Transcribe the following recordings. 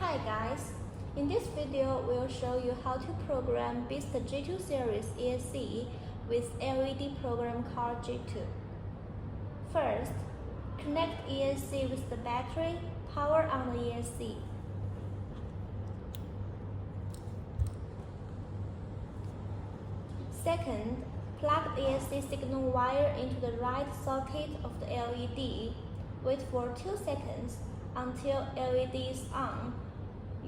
Hi guys, in this video we'll show you how to program Beast G2 series ESC with LED program card G2. First, connect ESC with the battery, power on the ESC. Second, plug ESC signal wire into the right socket of the LED. Wait for 2 seconds until LED is on.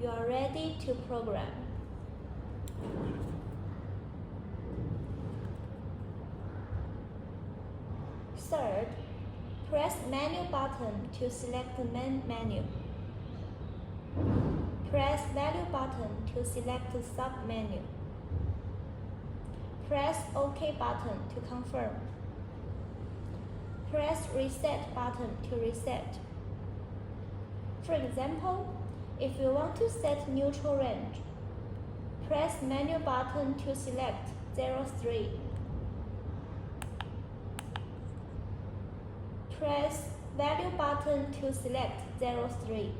You are ready to program. Third, press menu button to select the main menu. Press value button to select the sub-menu. Press OK button to confirm. Press reset button to reset. For example, if you want to set neutral range, press menu button to select 03. Press value button to select 03.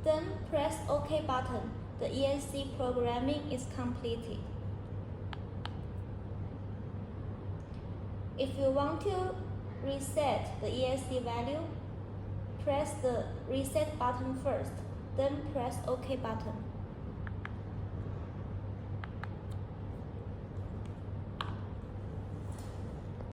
Then press OK button. The ESC programming is completed. If you want to reset the ESC value, press the reset button first, then press OK button.